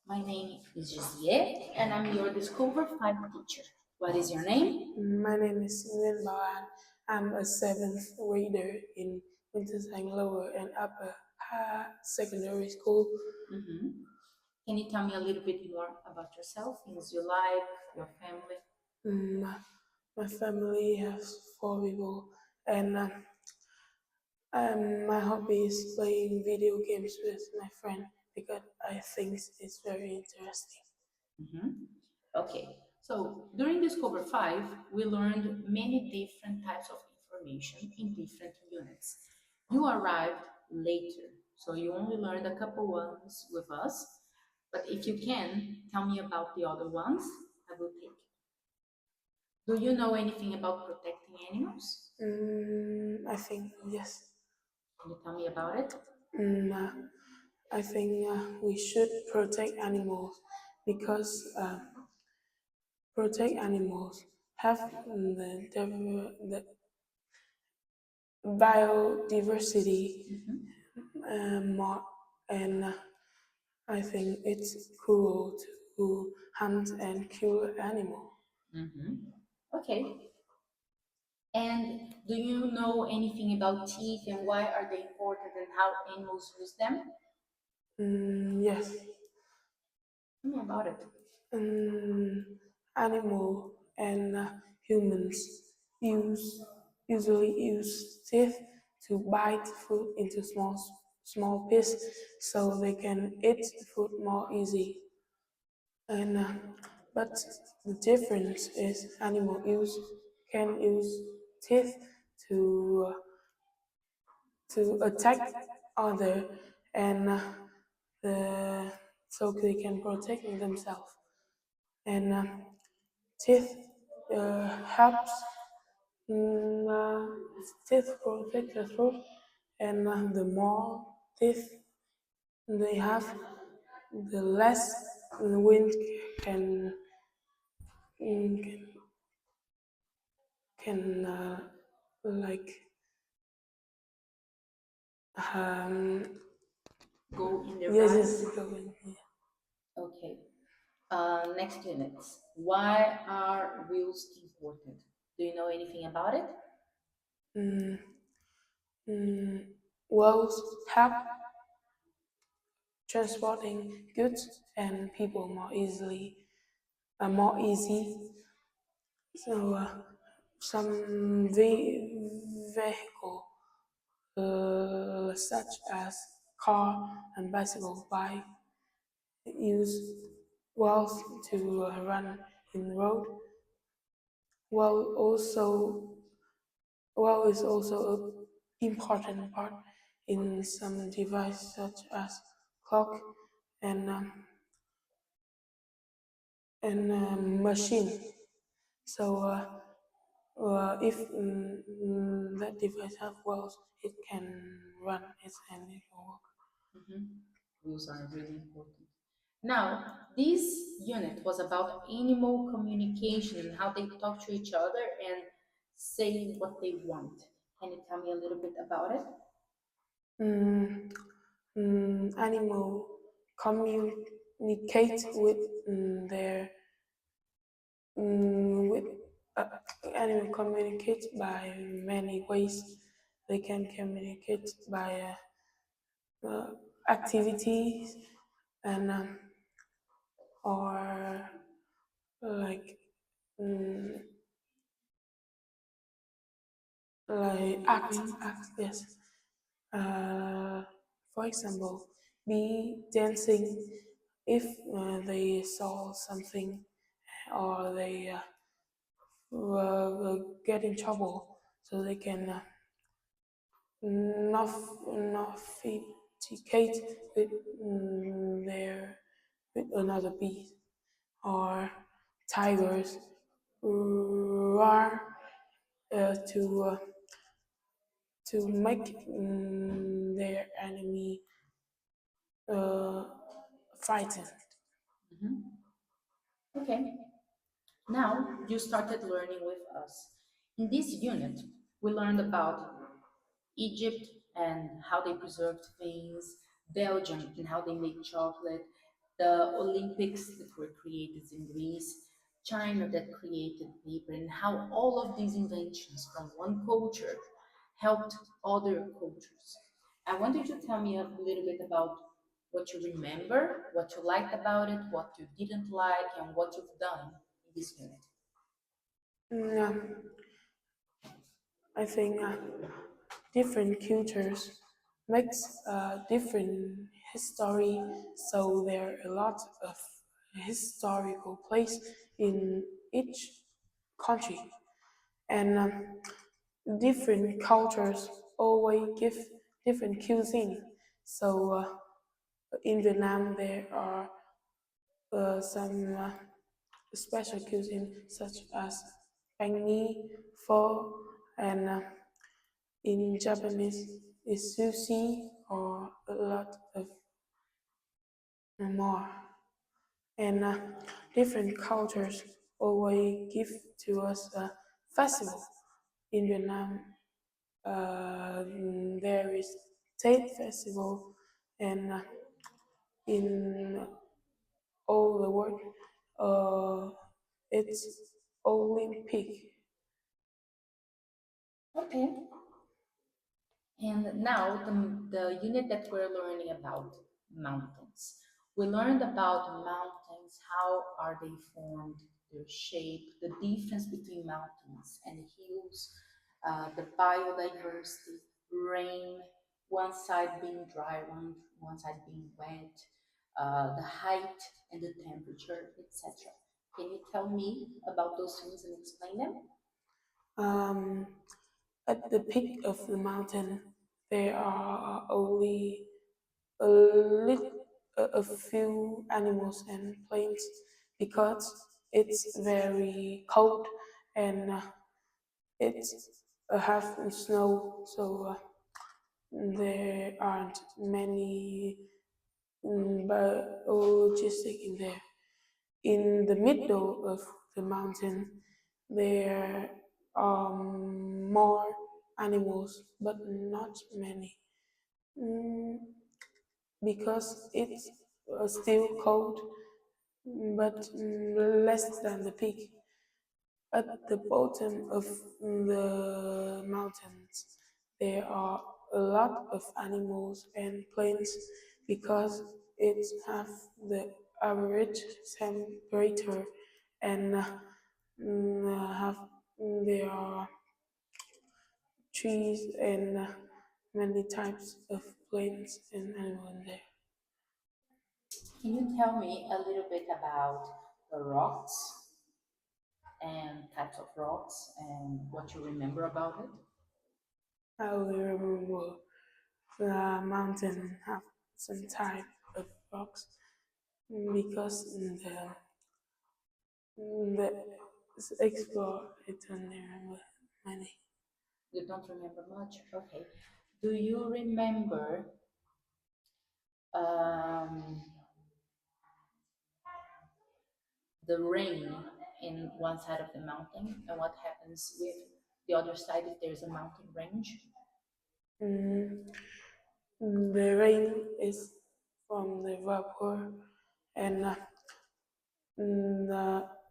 My name is Giselle, and I'm your Discover 5 teacher. What is your name? My name is Nguyễn. I'm a seventh grader in Wintersang Lower and Upper Secondary School. Can you tell me a little bit more about yourself, things you like, your family? My family has 4 people, and my hobby is playing video games with my friend because I think it's very interesting. Okay, so during Discover 5, we learned many different types of information in different units. You arrived later, so you only learned a couple ones with us, but if you can, tell me about the other ones, I will take it. Do you know anything about protecting animals? I think yes. Can you tell me about it? I think we should protect animals because protect animals have the biodiversity more, and I think it's cruel to hunt and kill animals. Okay. And do you know anything about teeth and why are they important and how animals use them? Yes. Tell me about it. Animal and humans use usually use teeth to bite food into small pieces so they can eat food more easy. And but the difference is animal can use teeth to attack other and the so they can protect themselves. And teeth helps uh, teeth protect the throat, and the more teeth they have, the less the wind can can like um, Go in their yes, bodies? yes, go in here. Okay. Next units. Why are wheels important? Do you know anything about it? Mm, mm, Wells help transporting goods and people more easy. So some vehicle such as car and bicycle bike use wells to run in the road. Well, well is also an important part in some devices such as clock and machine. So if that device have wells, it can run and it can work. Wheels are really important. Now, this unit was about animal communication and how they talk to each other and say what they want. Can you tell me a little bit about it? Animal communicate with their with animal communicate by many ways. They can communicate by activities and or like mm, act yes. For example, be dancing if they saw something or they get in trouble, so they can navigate with their with another beast or tigers roar to make their enemy uh, frightened. Okay. Now you started learning with us. In this unit, we learned about Egypt and how they preserved things, Belgium and how they make chocolate, the Olympics that were created in Greece, China that created paper, and how all of these inventions from one culture helped other cultures. I want you to tell me a little bit about what you remember, what you liked about it, what you didn't like, and what you've done in this unit. Yeah, I think different cultures makes different history, so there are a lot of historical place in each country, and different cultures always give different cuisine. So in Vietnam there are some special cuisine such as banh mi, pho, and in Japanese is sushi or a lot of more. And different cultures always give to us a festival. In Vietnam, there is Tet Festival, and in all the world, it's Olympic. Okay. And now the unit that we're learning about mountains. We learned about mountains, how are they formed, their shape, the difference between mountains and hills, the biodiversity, rain, one side being dry, one side being wet, the height and the temperature, etc. Can you tell me about those things and explain them? Um, at the peak of the mountain, there are only a, a few animals and plants because it's very cold and it's half snow, so there aren't many biologistic in there. In the middle of the mountain, there are more animals, but not many. Mm, because it's still cold, but less than the peak. At the bottom of the mountains, there are a lot of animals and plants because it has the average temperature and have there are trees and many types of plants and animals there. Can you tell me a little bit about the rocks and types of rocks and what you remember about it? I will remember the mountain have some type of rocks because the explore it and remember many. You don't remember much? Okay. Do you remember um, the rain in one side of the mountain and what happens with the other side if there's a mountain range? Mm, the rain is from the vapor and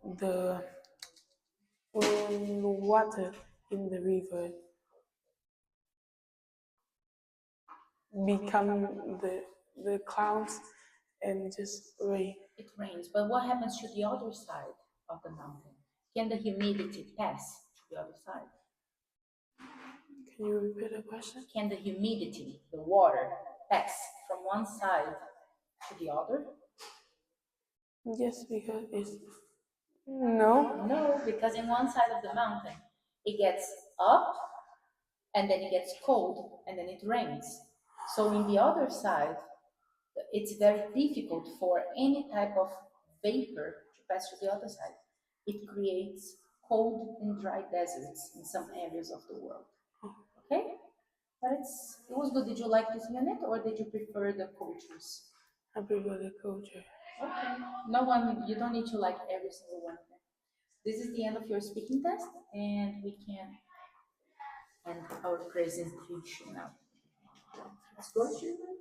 the water in the river become the clouds and just rain. It rains, but what happens to the other side of the mountain? Can the humidity pass to the other side? Can you repeat the question? Can the humidity, the water, pass from one side to the other? Yes, because it's no. No, because in one side of the mountain, it gets up and then it gets cold and then it rains. So in the other side, it's very difficult for any type of vapor to pass to the other side. It creates cold and dry deserts in some areas of the world. Okay? But it was good. Did you like this unit or did you prefer the cultures? I prefer the culture. Okay. No one, you don't need to like every single one of them. This is the end of your speaking test, and we can end our presentation now. Let's go, children.